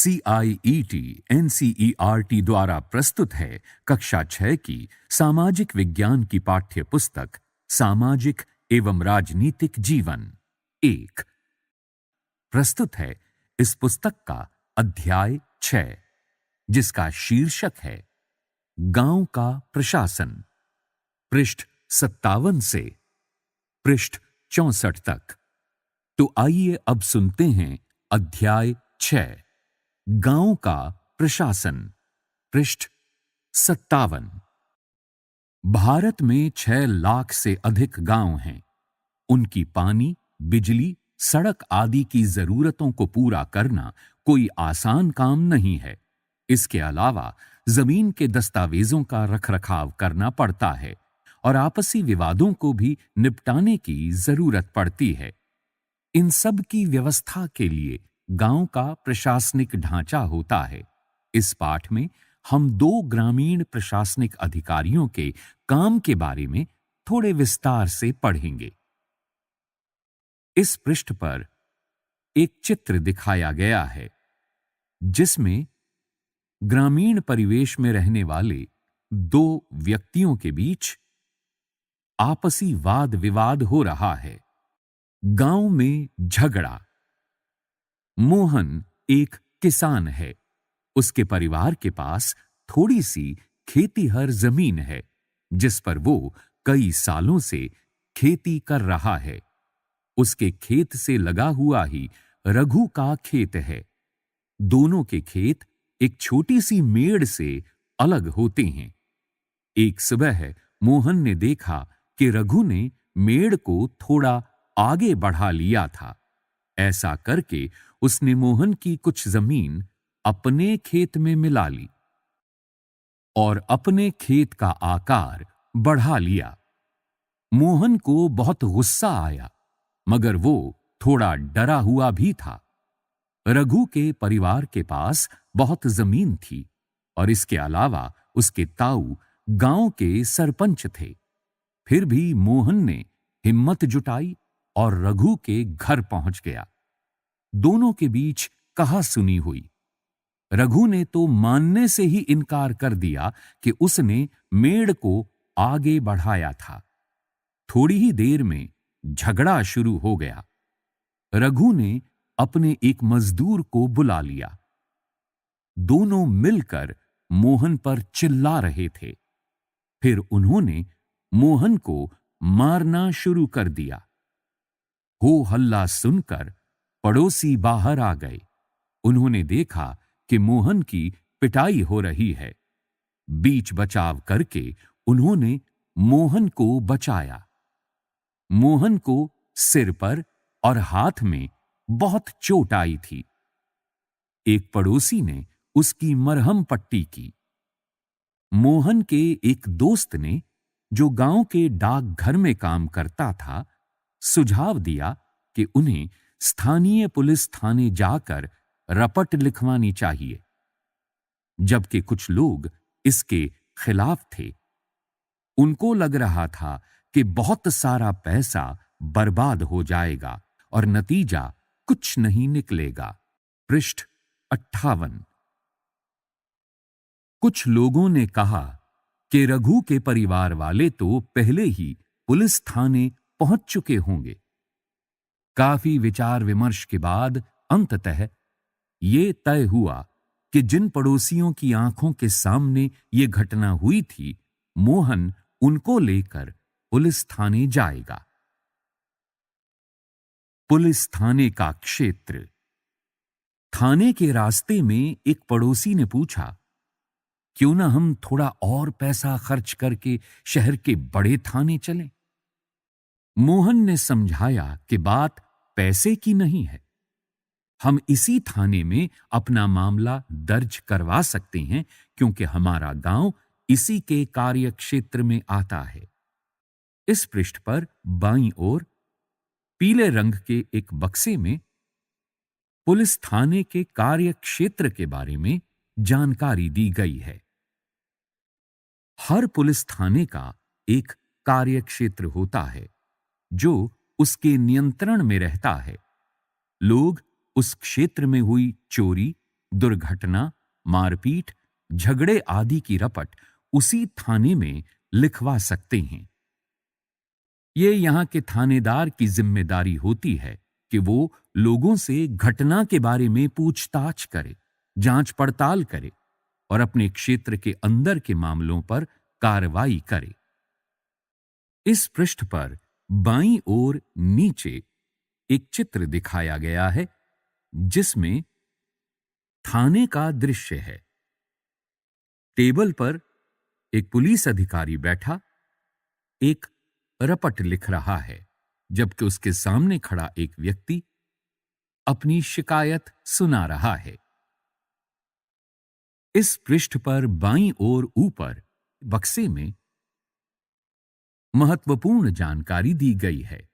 CIET NCERT द्वारा प्रस्तुत है कक्षा 6 की सामाजिक विज्ञान की पाठ्य पुस्तक सामाजिक एवं राजनीतिक जीवन 1। प्रस्तुत है इस पुस्तक का अध्याय 6, जिसका शीर्षक है गांव का प्रशासन, पृष्ठ 57 से पृष्ठ 64 तक। तो आइए अब सुनते हैं अध्याय 6, गांव का प्रशासन, पृष्ठ 57। भारत में 6 लाख से अधिक गांव हैं। उनकी पानी, बिजली, सड़क आदि की जरूरतों को पूरा करना कोई आसान काम नहीं है। इसके अलावा जमीन के दस्तावेजों का रखरखाव करना पड़ता है और आपसी विवादों को भी निपटाने की जरूरत पड़ती है। इन सब की व्यवस्था के लिए गांव का प्रशासनिक ढांचा होता है। इस पाठ में हम 2 ग्रामीण प्रशासनिक अधिकारियों के काम के बारे में थोड़े विस्तार से पढ़ेंगे। इस पृष्ठ पर एक चित्र दिखाया गया है, जिसमें ग्रामीण परिवेश में रहने वाले 2 व्यक्तियों के बीच आपसी वाद विवाद हो रहा है। गांव में झगड़ा। मोहन एक किसान है। उसके परिवार के पास थोड़ी सी खेतीहर जमीन है, जिस पर वो कई सालों से खेती कर रहा है। उसके खेत से लगा हुआ ही रघु का खेत है। दोनों के खेत एक छोटी सी मेड़ से अलग होते हैं। एक सुबह मोहन ने देखा कि रघु ने मेड़ को थोड़ा आगे बढ़ा लिया था। ऐसा करके उसने मोहन की कुछ जमीन अपने खेत में मिला ली और अपने खेत का आकार बढ़ा लिया। मोहन को बहुत गुस्सा आया, मगर वो थोड़ा डरा हुआ भी था। रघु के परिवार के पास बहुत जमीन थी और इसके अलावा उसके ताऊ गांव के सरपंच थे। फिर भी मोहन ने हिम्मत जुटाई और रघु के घर पहुंच गया। दोनों के बीच कहासुनी हुई। रघु ने तो मानने से ही इनकार कर दिया कि उसने मेड़ को आगे बढ़ाया था। थोड़ी ही देर में झगड़ा शुरू हो गया। रघु ने अपने एक मजदूर को बुला लिया। दोनों मिलकर मोहन पर चिल्ला रहे थे। फिर उन्होंने मोहन को मारना शुरू कर दिया। हो हल्ला सुनकर पड़ोसी बाहर आ गए। उन्होंने देखा कि मोहन की पिटाई हो रही है। बीच बचाव करके उन्होंने मोहन को बचाया। मोहन को सिर पर और हाथ में बहुत चोट आई थी। एक पड़ोसी ने उसकी मरहम पट्टी की। मोहन के एक दोस्त ने, जो गांव के डाकघर में काम करता था, सुझाव दिया कि उन्हें स्थानीय पुलिस थाने जाकर रपट लिखवानी चाहिए। जबकि कुछ लोग इसके खिलाफ थे। उनको लग रहा था कि बहुत सारा पैसा बर्बाद हो जाएगा और नतीजा कुछ नहीं निकलेगा। पृष्ठ 58। कुछ लोगों ने कहा कि रघु के परिवार वाले तो पहले ही पुलिस थाने पहुंच चुके होंगे। काफी विचार विमर्श के बाद अंततः ये तय हुआ कि जिन पड़ोसियों की आंखों के सामने ये घटना हुई थी, मोहन उनको लेकर पुलिस थाने जाएगा। पुलिस थाने का क्षेत्र। थाने के रास्ते में एक पड़ोसी ने पूछा, क्यों ना हम थोड़ा और पैसा खर्च करके शहर के बड़े थाने चलें? मोहन ने समझाया कि बात पैसे की नहीं है। हम इसी थाने में अपना मामला दर्ज करवा सकते हैं, क्योंकि हमारा गांव इसी के कार्य क्षेत्र में आता है। इस पृष्ठ पर बाईं ओर पीले रंग के एक बक्से में पुलिस थाने के कार्य क्षेत्र के बारे में जानकारी दी गई है। हर पुलिस थाने का एक कार्य क्षेत्र होता है, जो उसके नियंत्रण में रहता है। लोग उस क्षेत्र में हुई चोरी, दुर्घटना, मारपीट, झगड़े आदि की रपट उसी थाने में लिखवा सकते हैं। ये यहाँ के थानेदार की जिम्मेदारी होती है कि वो लोगों से घटना के बारे में पूछताछ करे, जांच पड़ताल करे और अपने क्षेत्र के अंदर के मामलों पर कार्रवाई करे। इस पृष्ठ पर बाईं ओर नीचे एक चित्र दिखाया गया है जिसमें थाने का दृश्य है। टेबल पर एक पुलिस अधिकारी बैठा एक रपट लिख रहा है, जबकि उसके सामने खड़ा एक व्यक्ति अपनी शिकायत सुना रहा है। इस पृष्ठ पर बाईं ओर ऊपर बक्से में महत्वपूर्ण जानकारी दी गई है।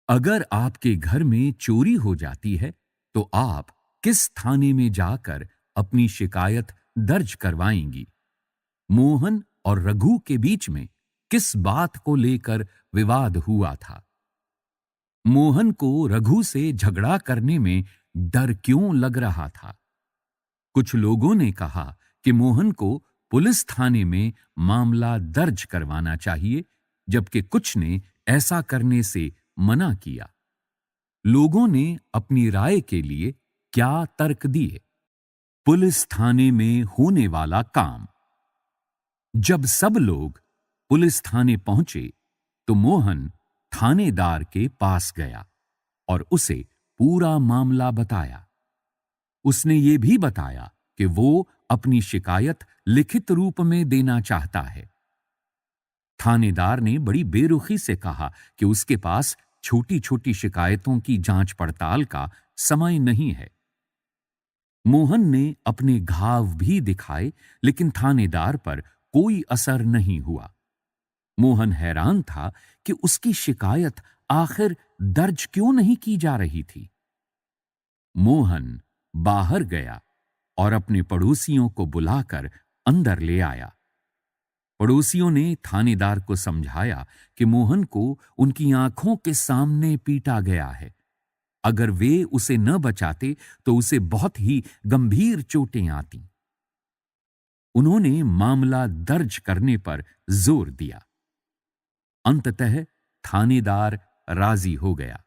अगर आपके घर में चोरी हो जाती है तो आप किस थाने में जाकर अपनी शिकायत दर्ज करवाएंगी? मोहन और रघु के बीच में किस बात को लेकर विवाद हुआ था? मोहन को रघु से झगड़ा करने में डर क्यों लग रहा था? कुछ लोगों ने कहा कि मोहन को पुलिस थाने में मामला दर्ज करवाना चाहिए, जबकि कुछ ने ऐसा करने से मना किया। लोगों ने अपनी राय के लिए क्या तर्क दिए? पुलिस थाने में होने वाला काम। जब सब लोग पुलिस थाने पहुंचे तो मोहन थानेदार के पास गया और उसे पूरा मामला बताया। उसने ये भी बताया कि वो अपनी शिकायत लिखित रूप में देना चाहता है। थानेदार ने बड़ी बेरुखी से कहा कि उसके पास छोटी-छोटी शिकायतों की जांच पड़ताल का समय नहीं है। मोहन ने अपने घाव भी दिखाए, लेकिन थानेदार पर कोई असर नहीं हुआ। मोहन हैरान था कि उसकी शिकायत आखिर दर्ज क्यों नहीं की जा रही थी। मोहन बाहर गया और अपने पड़ोसियों को बुलाकर अंदर ले आया। पड़ोसियों ने थानेदार को समझाया कि मोहन को उनकी आंखों के सामने पीटा गया है। अगर वे उसे न बचाते तो उसे बहुत ही गंभीर चोटें आती। उन्होंने मामला दर्ज करने पर जोर दिया। अंततः थानेदार राजी हो गया।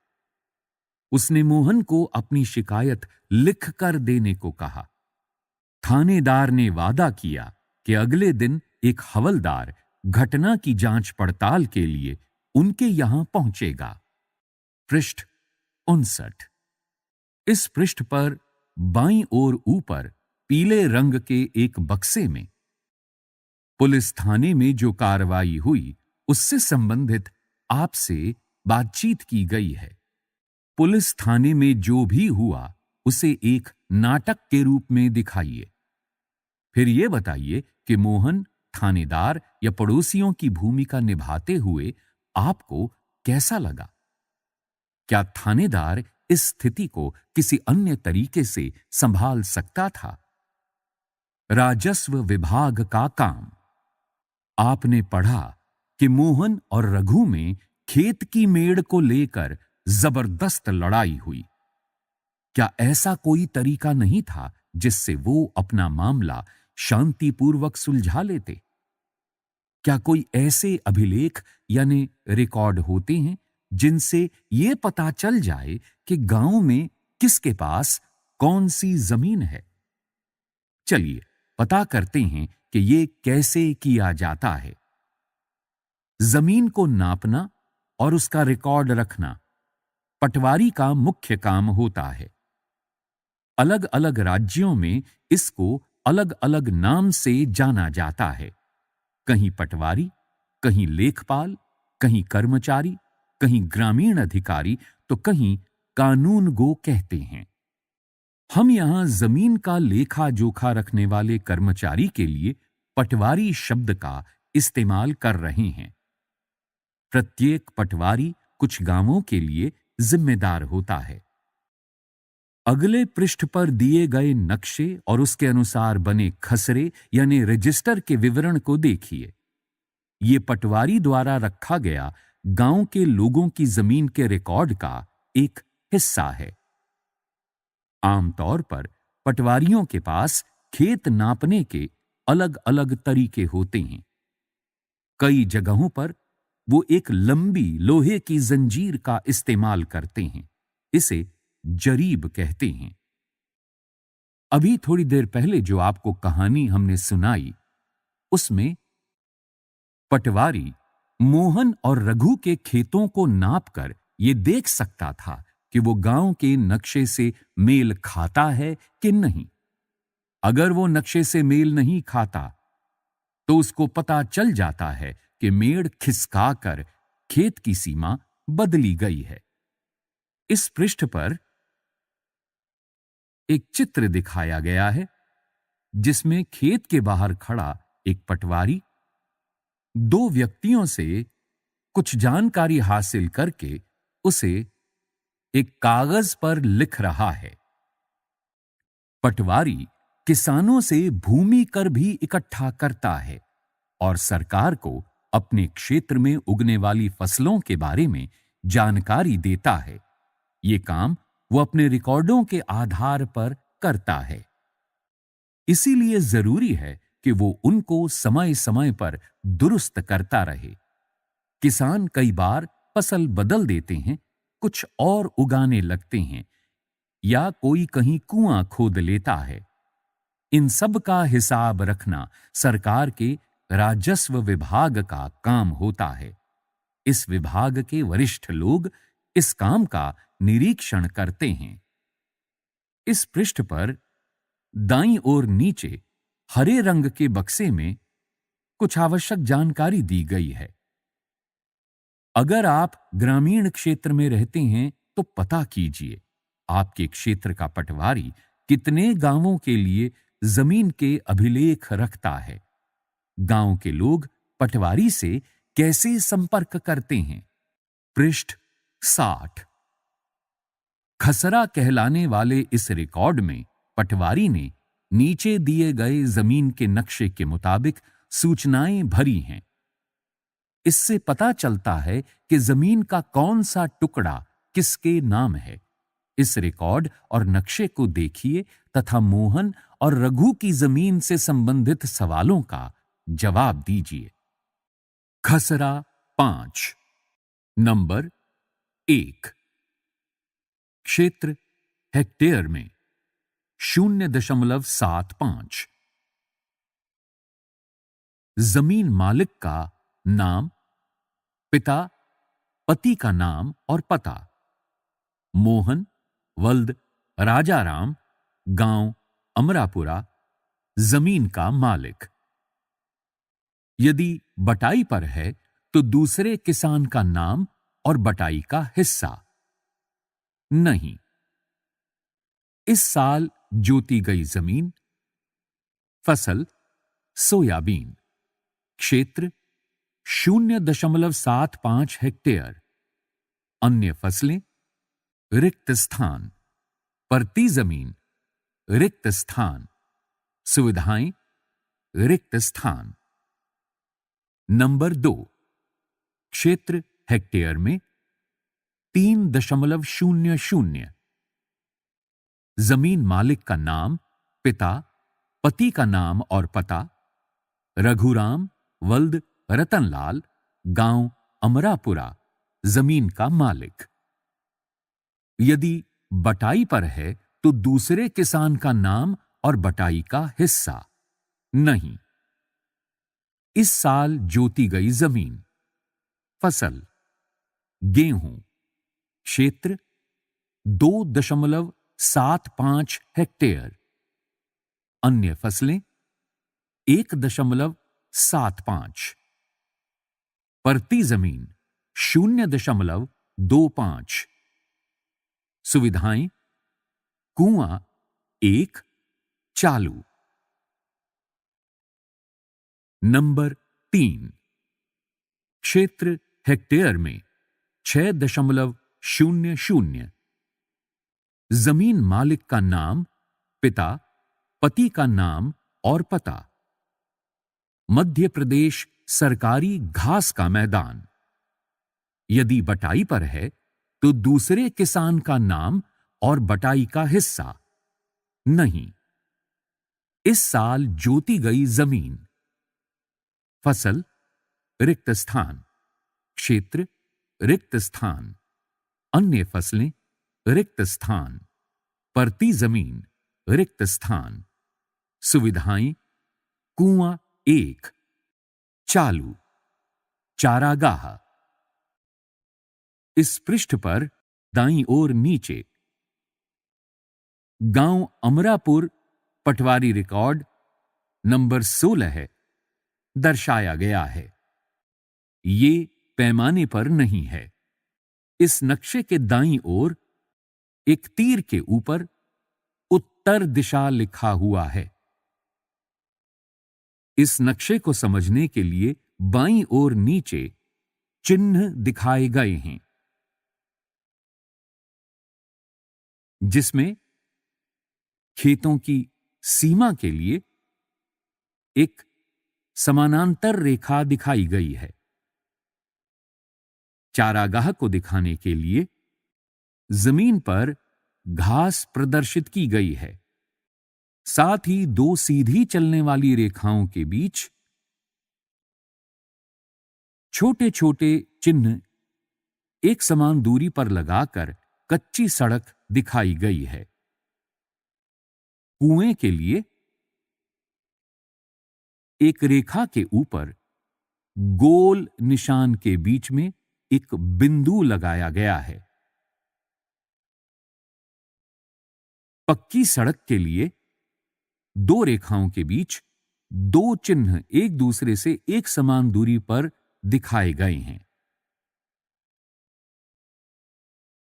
उसने मोहन को अपनी शिकायत लिखकर देने को कहा। थानेदार ने वादा किया कि अगले दिन एक हवलदार घटना की जांच पड़ताल के लिए उनके यहां पहुंचेगा। पृष्ठ 59। इस पृष्ठ पर बाईं ओर ऊपर पीले रंग के एक बक्से में पुलिस थाने में जो कार्रवाई हुई उससे संबंधित आपसे बातचीत की गई है। पुलिस थाने में जो भी हुआ उसे एक नाटक के रूप में दिखाइए। फिर यह बताइए कि मोहन थानेदार या पड़ोसियों की भूमिका निभाते हुए आपको कैसा लगा? क्या थानेदार इस स्थिति को किसी अन्य तरीके से संभाल सकता था? राजस्व विभाग का काम। आपने पढ़ा कि मोहन और रघु में खेत की मेड़ को लेकर जबरदस्त लड़ाई हुई। क्या ऐसा कोई तरीका नहीं था जिससे वो अपना मामला शांतिपूर्वक सुलझा लेते? क्या कोई ऐसे अभिलेख यानी रिकॉर्ड होते हैं जिनसे ये पता चल जाए कि गांव में किसके पास कौन सी जमीन है? चलिए पता करते हैं कि ये कैसे किया जाता है। जमीन को नापना और उसका रिकॉर्ड रखना पटवारी का मुख्य काम होता है। अलग-अलग राज्यों में इसको अलग-अलग नाम से जाना जाता है। कहीं पटवारी, कहीं लेखपाल, कहीं कर्मचारी, कहीं ग्रामीण अधिकारी तो कहीं कानूनगो कहते हैं। हम यहां जमीन का लेखा जोखा रखने वाले कर्मचारी के लिए पटवारी शब्द का इस्तेमाल कर रहे हैं। प्रत्येक पटवारी कुछ गांवों के लिए जिम्मेदार होता है। अगले पृष्ठ पर दिए गए नक्शे और उसके अनुसार बने खसरे यानी रजिस्टर के विवरण को देखिए। ये पटवारी द्वारा रखा गया गांव के लोगों की जमीन के रिकॉर्ड का एक हिस्सा है। आमतौर पर पटवारियों के पास खेत नापने के अलग अलग तरीके होते हैं। कई जगहों पर वो एक लंबी लोहे की जंजीर का इस्तेमाल करते हैं। इसे जरीब कहते हैं। अभी थोड़ी देर पहले जो आपको कहानी हमने सुनाई, उसमें पटवारी मोहन और रघु के खेतों को नापकर ये देख सकता था कि वो गांव के नक्शे से मेल खाता है कि नहीं। अगर वो नक्शे से मेल नहीं खाता, तो उसको पता चल जाता है कि मेड़ खिसकाकर खेत की सीमा बदली गई है। इस पृष्ठ पर एक चित्र दिखाया गया है, जिसमें खेत के बाहर खड़ा एक पटवारी दो व्यक्तियों से कुछ जानकारी हासिल करके उसे एक कागज पर लिख रहा है। पटवारी किसानों से भूमि कर भी इकट्ठा करता है और सरकार को अपने क्षेत्र में उगने वाली फसलों के बारे में जानकारी देता है। ये काम वो अपने रिकॉर्डों के आधार पर करता है। इसीलिए जरूरी है कि वो उनको समय समय पर दुरुस्त करता रहे। किसान कई बार फसल बदल देते हैं, कुछ और उगाने लगते हैं, या कोई कहीं कुआं खोद लेता है। इन सब का हिसाब रखना सरकार के राजस्व विभाग का काम होता है। इस विभाग के वरिष्ठ लोग इस काम का निरीक्षण करते हैं। इस पृष्ठ पर दाईं ओर नीचे हरे रंग के बक्से में कुछ आवश्यक जानकारी दी गई है। अगर आप ग्रामीण क्षेत्र में रहते हैं तो पता कीजिए, आपके क्षेत्र का पटवारी कितने गांवों के लिए जमीन के अभिलेख रखता है। गांव के लोग पटवारी से कैसे संपर्क करते हैं। पृष्ठ 60। खसरा कहलाने वाले इस रिकॉर्ड में पटवारी ने नीचे दिए गए जमीन के नक्शे के मुताबिक सूचनाएं भरी हैं। इससे पता चलता है कि जमीन का कौन सा टुकड़ा किसके नाम है। इस रिकॉर्ड और नक्शे को देखिए तथा मोहन और रघु की जमीन से संबंधित सवालों का जवाब दीजिए। खसरा 5। नंबर 1। क्षेत्र हेक्टेयर में 0.75। जमीन मालिक का नाम, पिता, पति का नाम और पता। मोहन, वल्द, राजाराम, गांव अमरापुरा, जमीन का मालिक। यदि बटाई पर है तो दूसरे किसान का नाम और बटाई का हिस्सा। नहीं। इस साल जोती गई जमीन। फसल सोयाबीन। क्षेत्र 0.75 हेक्टेयर। अन्य फसलें रिक्त स्थान। परती जमीन रिक्त स्थान। सुविधाएं रिक्त स्थान। नंबर 2। क्षेत्र हेक्टेयर में 3.00। जमीन मालिक का नाम, पिता, पति का नाम और पता। रघुराम, वल्द, रतनलाल, गांव अमरापुरा, जमीन का मालिक। यदि बटाई पर है तो दूसरे किसान का नाम और बटाई का हिस्सा। नहीं। इस साल जोती गई जमीन। फसल गेहूं। क्षेत्र 2.75 हेक्टेयर। अन्य फसलें 1.75। परती जमीन 0.25। सुविधाएं कुआं 1, चालू। नंबर 3। क्षेत्र हेक्टेयर में 6.00। जमीन मालिक का नाम, पिता, पति का नाम और पता। मध्य प्रदेश सरकारी घास का मैदान। यदि बटाई पर है तो दूसरे किसान का नाम और बटाई का हिस्सा नहीं। इस साल जोती गई जमीन। फसल रिक्त स्थान। क्षेत्र रिक्त स्थान। अन्य फसलें रिक्त स्थान। परती जमीन रिक्त स्थान। सुविधाएं कुआं 1, चालू, चारागाह। इस पृष्ठ पर दाईं ओर नीचे गांव अमरापुर पटवारी रिकॉर्ड नंबर 16 है दर्शाया गया है। ये पैमाने पर नहीं है। इस नक्शे के दाईं ओर एक तीर के ऊपर उत्तर दिशा लिखा हुआ है। इस नक्शे को समझने के लिए बाईं ओर नीचे चिन्ह दिखाए गए हैं, जिसमें खेतों की सीमा के लिए एक समानांतर रेखा दिखाई गई है। चारागाह को दिखाने के लिए जमीन पर घास प्रदर्शित की गई है। साथ ही 2 सीधी चलने वाली रेखाओं के बीच छोटे छोटे चिन्ह एक समान दूरी पर लगाकर कच्ची सड़क दिखाई गई है। कुएं के लिए एक रेखा के ऊपर गोल निशान के बीच में एक बिंदु लगाया गया है। पक्की सड़क के लिए 2 रेखाओं के बीच 2 चिन्ह एक दूसरे से एक समान दूरी पर दिखाए गए हैं।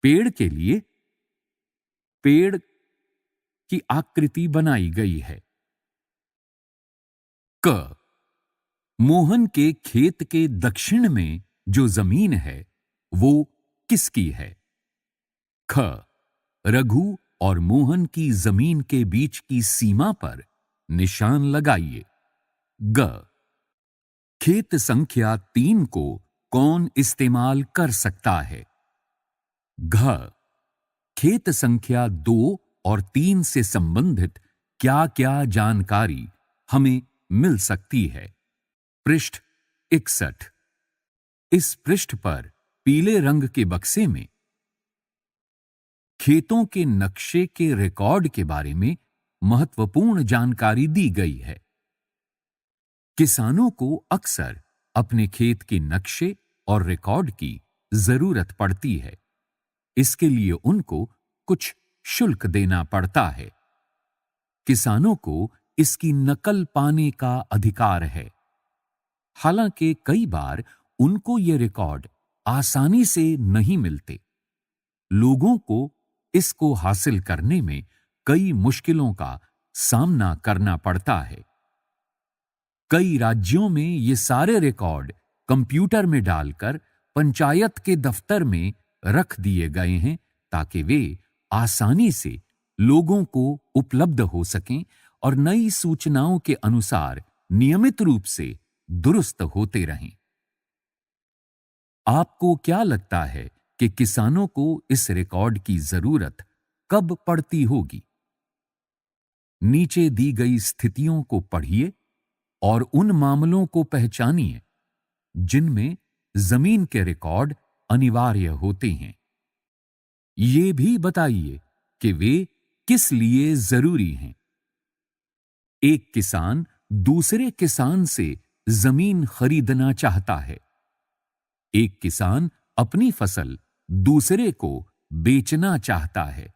पेड़ के लिए पेड़ की आकृति बनाई गई है। क मोहन के खेत के दक्षिण में जो जमीन है वो किसकी है? ख रघु और मोहन की जमीन के बीच की सीमा पर निशान लगाइए। ग खेत संख्या 3 को कौन इस्तेमाल कर सकता है? घ खेत संख्या 2 और 3 से संबंधित क्या-क्या जानकारी हमें मिल सकती है? पृष्ठ 61। इस पृष्ठ पर पीले रंग के बक्से में खेतों के नक्शे के रिकॉर्ड के बारे में महत्वपूर्ण जानकारी दी गई है। किसानों को अक्सर अपने खेत के नक्शे और रिकॉर्ड की जरूरत पड़ती है। इसके लिए उनको कुछ शुल्क देना पड़ता है। किसानों को इसकी नकल पाने का अधिकार है। हालांकि कई बार उनको ये रिकॉर्ड आसानी से नहीं मिलते। लोगों को इसको हासिल करने में कई मुश्किलों का सामना करना पड़ता है। कई राज्यों में ये सारे रिकॉर्ड कंप्यूटर में डालकर पंचायत के दफ्तर में रख दिए गए हैं ताकि वे आसानी से लोगों को उपलब्ध हो सकें और नई सूचनाओं के अनुसार नियमित रूप से दुरुस्त होते रहें। आपको क्या लगता है कि किसानों को इस रिकॉर्ड की जरूरत कब पड़ती होगी? नीचे दी गई स्थितियों को पढ़िए और उन मामलों को पहचानिए जिनमें जमीन के रिकॉर्ड अनिवार्य होते हैं। ये भी बताइए कि वे किस लिए जरूरी हैं। एक किसान दूसरे किसान से जमीन खरीदना चाहता है। एक किसान अपनी फसल दूसरे को बेचना चाहता है।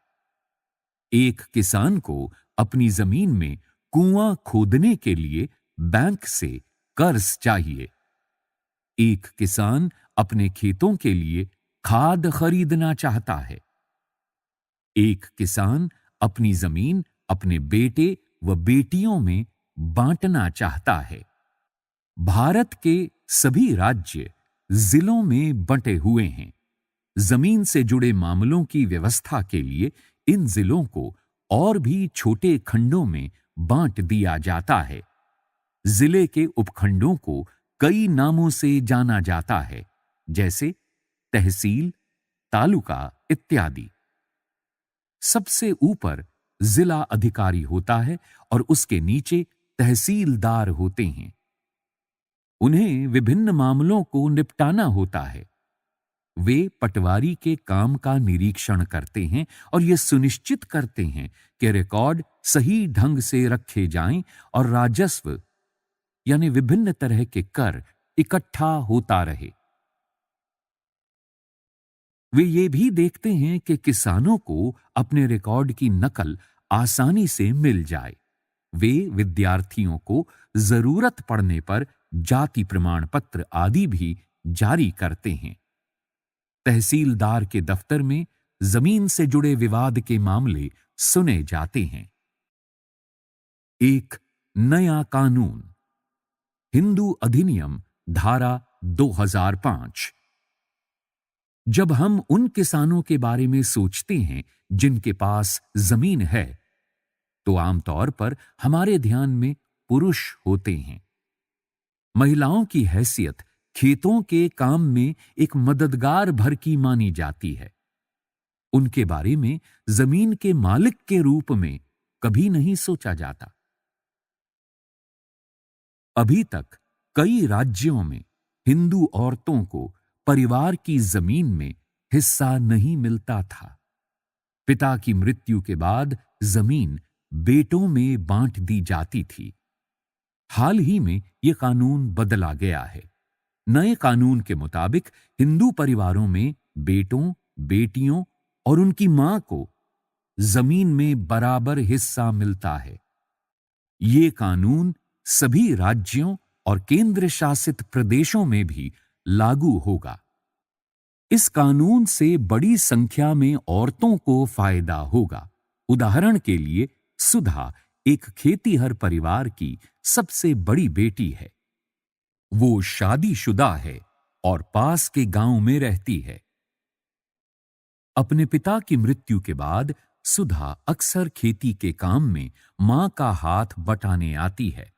एक किसान को अपनी जमीन में कुआं खोदने के लिए बैंक से कर्ज चाहिए। एक किसान अपने खेतों के लिए खाद खरीदना चाहता है। एक किसान अपनी जमीन अपने बेटे व बेटियों में बांटना चाहता है। भारत के सभी राज्य जिलों में बंटे हुए हैं। जमीन से जुड़े मामलों की व्यवस्था के लिए इन जिलों को और भी छोटे खंडों में बांट दिया जाता है। जिले के उपखंडों को कई नामों से जाना जाता है, जैसे तहसील, तालुका इत्यादि। सबसे ऊपर जिला अधिकारी होता है और उसके नीचे तहसीलदार होते हैं। उन्हें विभिन्न मामलों को निपटाना होता है। वे पटवारी के काम का निरीक्षण करते हैं और ये सुनिश्चित करते हैं कि रिकॉर्ड सही ढंग से रखे जाएं और राजस्व यानी विभिन्न तरह के कर इकट्ठा होता रहे। वे ये भी देखते हैं कि किसानों को अपने रिकॉर्ड की नकल आसानी से मिल जाए। वे विद्यार्थियों को जरूरत पड़ने पर जाति प्रमाण पत्र आदि भी जारी करते हैं। तहसीलदार के दफ्तर में जमीन से जुड़े विवाद के मामले सुने जाते हैं। एक नया कानून, हिंदू अधिनियम धारा 2005। जब हम उन किसानों के बारे में सोचते हैं जिनके पास जमीन है, तो आमतौर पर हमारे ध्यान में पुरुष होते हैं। महिलाओं की हैसियत खेतों के काम में एक मददगार भर की मानी जाती है। उनके बारे में जमीन के मालिक के रूप में कभी नहीं सोचा जाता। अभी तक कई राज्यों में हिंदू औरतों को परिवार की जमीन में हिस्सा नहीं मिलता था। पिता की मृत्यु के बाद जमीन बेटों में बांट दी जाती थी। हाल ही में यह कानून बदला गया है। नए कानून के मुताबिक हिंदू परिवारों में बेटों, बेटियों और उनकी मां को जमीन में बराबर हिस्सा मिलता है। ये कानून सभी राज्यों और केंद्र शासित प्रदेशों में भी लागू होगा। इस कानून से बड़ी संख्या में औरतों को फायदा होगा। उदाहरण के लिए सुधा एक खेतीहर परिवार की सबसे बड़ी बेटी है। वो शादीशुदा है और पास के गांव में रहती है। अपने पिता की मृत्यु के बाद सुधा अक्सर खेती के काम में मां का हाथ बटाने आती है।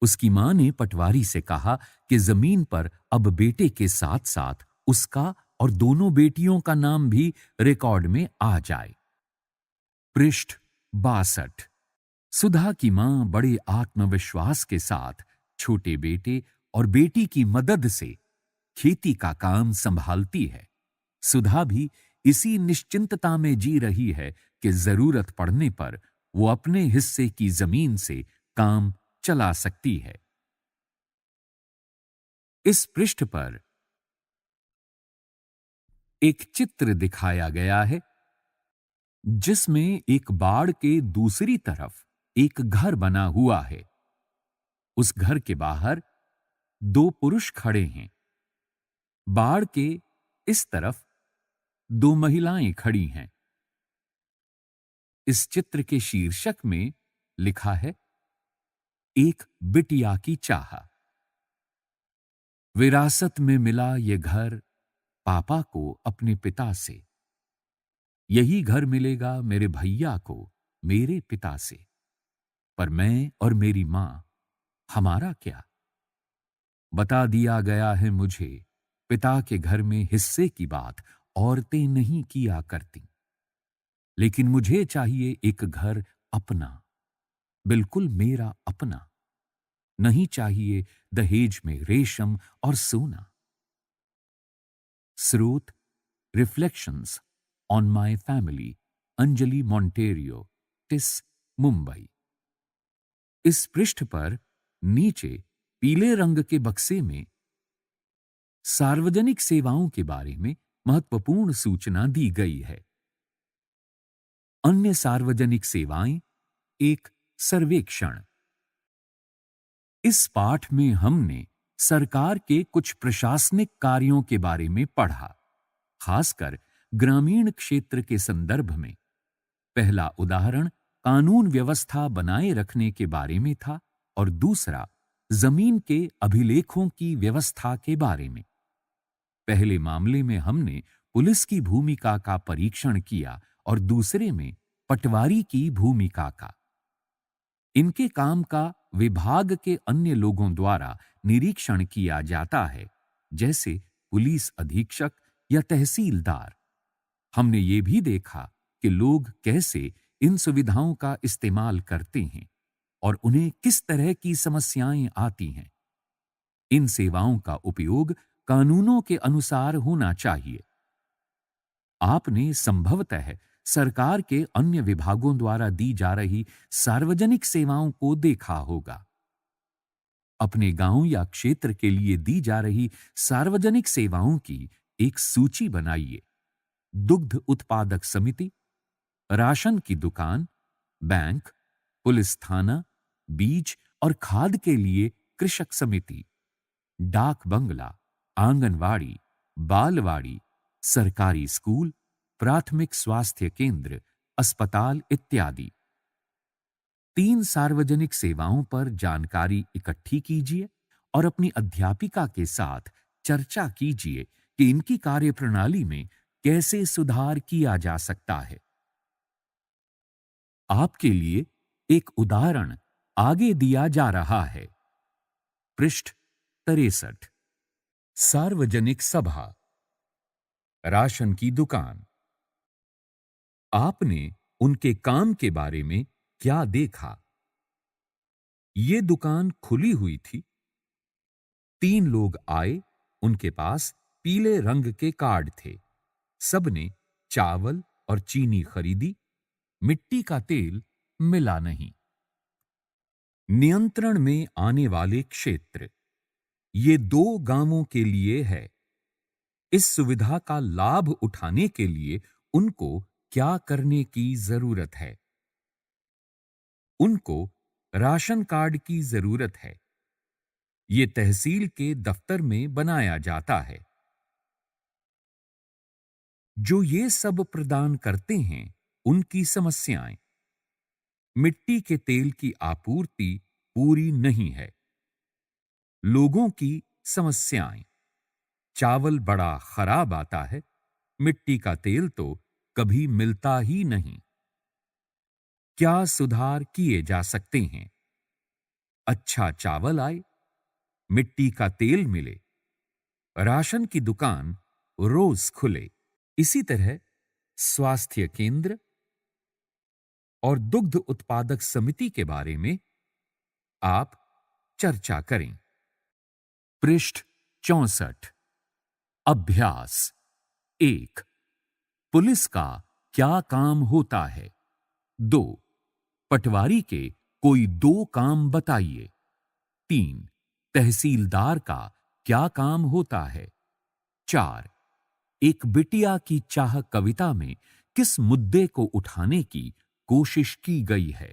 उसकी मां ने पटवारी से कहा कि जमीन पर अब बेटे के साथ साथ उसका और दोनों बेटियों का नाम भी रिकॉर्ड में आ जाए। पृष्ठ 62। सुधा की मां बड़े आत्मविश्वास के साथ छोटे बेटे और बेटी की मदद से खेती का काम संभालती है। सुधा भी इसी निश्चिंतता में जी रही है कि जरूरत पड़ने पर वो अपने हिस्से की जमीन से काम चला सकती है। इस पृष्ठ पर एक चित्र दिखाया गया है जिसमें एक बाड़ के दूसरी तरफ एक घर बना हुआ है। उस घर के बाहर दो पुरुष खड़े हैं। बाड़ के इस तरफ दो महिलाएं खड़ी हैं। इस चित्र के शीर्षक में लिखा है, एक बिटिया की चाह। विरासत में मिला ये घर पापा को अपने पिता से। यही घर मिलेगा मेरे भैया को मेरे पिता से। पर मैं और मेरी मां, हमारा क्या? बता दिया गया है मुझे, पिता के घर में हिस्से की बात औरतें नहीं किया करती। लेकिन मुझे चाहिए एक घर अपना, बिल्कुल मेरा अपना। नहीं चाहिए दहेज में रेशम और सोना। स्रोत reflections on my family, Anjali Monteiro, TISS, Mumbai. इस पृष्ठ पर नीचे पीले रंग के बक्से में सार्वजनिक सेवाओं के बारे में महत्वपूर्ण सूचना दी गई है। अन्य सार्वजनिक सेवाएं, एक सर्वेक्षण। इस पाठ में हमने सरकार के कुछ प्रशासनिक कार्यों के बारे में पढ़ा, खासकर ग्रामीण क्षेत्र के संदर्भ में। पहला उदाहरण कानून व्यवस्था बनाए रखने के बारे में था और दूसरा जमीन के अभिलेखों की व्यवस्था के बारे में। पहले मामले में हमने पुलिस की भूमिका का परीक्षण किया और दूसरे में पटवारी की भूमिका का। इनके काम का विभाग के अन्य लोगों द्वारा निरीक्षण किया जाता है, जैसे पुलिस अधीक्षक या तहसीलदार। हमने ये भी देखा कि लोग कैसे इन सुविधाओं का इस्तेमाल करते हैं और उन्हें किस तरह की समस्याएं आती हैं। इन सेवाओं का उपयोग कानूनों के अनुसार होना चाहिए। आपने संभवतः सरकार के अन्य विभागों द्वारा दी जा रही सार्वजनिक सेवाओं को देखा होगा। अपने गांव या क्षेत्र के लिए दी जा रही सार्वजनिक सेवाओं की एक सूची बनाइए। दुग्ध उत्पादक समिति, राशन की दुकान, बैंक, पुलिस थाना, बीज और खाद के लिए कृषक समिति, डाक बंगला, आंगनवाड़ी, बालवाड़ी, सरकारी स्कूल, प्राथमिक स्वास्थ्य केंद्र, अस्पताल इत्यादि। 3 सार्वजनिक सेवाओं पर जानकारी इकट्ठी कीजिए और अपनी अध्यापिका के साथ चर्चा कीजिए कि इनकी कार्यप्रणाली में कैसे सुधार किया जा सकता है। आपके लिए एक उदाहरण आगे दिया जा रहा है। पृष्ठ 63। सार्वजनिक सभा, राशन की दुकान। आपने उनके काम के बारे में क्या देखा? ये दुकान खुली हुई थी। 3 लोग आए, उनके पास पीले रंग के कार्ड थे। सबने चावल और चीनी खरीदी। मिट्टी का तेल मिला नहीं। नियंत्रण में आने वाले क्षेत्र, ये 2 गांवों के लिए है। इस सुविधा का लाभ उठाने के लिए उनको क्या करने की जरूरत है? उनको राशन कार्ड की जरूरत है। ये तहसील के दफ्तर में बनाया जाता है। जो ये सब प्रदान करते हैं, उनकी समस्याएं। मिट्टी के तेल की आपूर्ति पूरी नहीं है। लोगों की समस्याएं। चावल बड़ा खराब आता है। मिट्टी का तेल तो कभी मिलता ही नहीं। क्या सुधार किए जा सकते हैं? अच्छा चावल आए, मिट्टी का तेल मिले, राशन की दुकान रोज खुले। इसी तरह स्वास्थ्य केंद्र और दुग्ध उत्पादक समिति के बारे में आप चर्चा करें। पृष्ठ 64। अभ्यास 1। पुलिस का क्या काम होता है? 2। पटवारी के कोई 2 काम बताइए। 3। तहसीलदार का क्या काम होता है? 4। एक बिटिया की चाह कविता में किस मुद्दे को उठाने की कोशिश की गई है?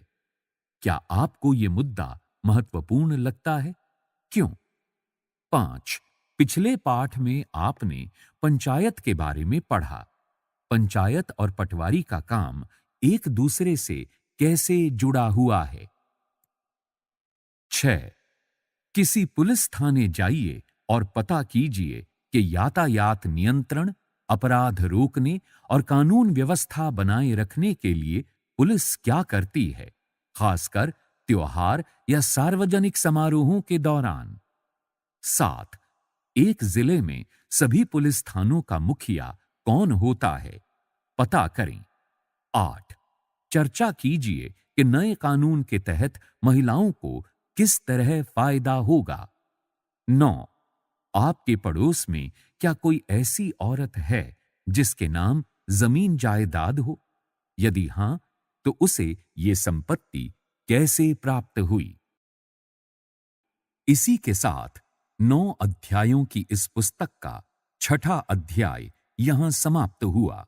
क्या आपको यह मुद्दा महत्वपूर्ण लगता है? क्यों? 5। पिछले पाठ में आपने पंचायत के बारे में पढ़ा। पंचायत और पटवारी का काम एक दूसरे से कैसे जुड़ा हुआ है? 6। किसी पुलिस थाने जाइए और पता कीजिए कि यातायात नियंत्रण, अपराध रोकने और कानून व्यवस्था बनाए रखने के लिए पुलिस क्या करती है, खासकर त्योहार या सार्वजनिक समारोहों के दौरान। 7। एक जिले में सभी पुलिस थानों का मुखिया कौन होता है? पता करें। 8। चर्चा कीजिए कि नए कानून के तहत महिलाओं को किस तरह फायदा होगा। 9। आपके पड़ोस में क्या कोई ऐसी औरत है जिसके नाम जमीन जायदाद हो? यदि हां, तो उसे ये संपत्ति कैसे प्राप्त हुई? इसी के साथ 9 अध्यायों की इस पुस्तक का 6ठा अध्याय यहां समाप्त हुआ।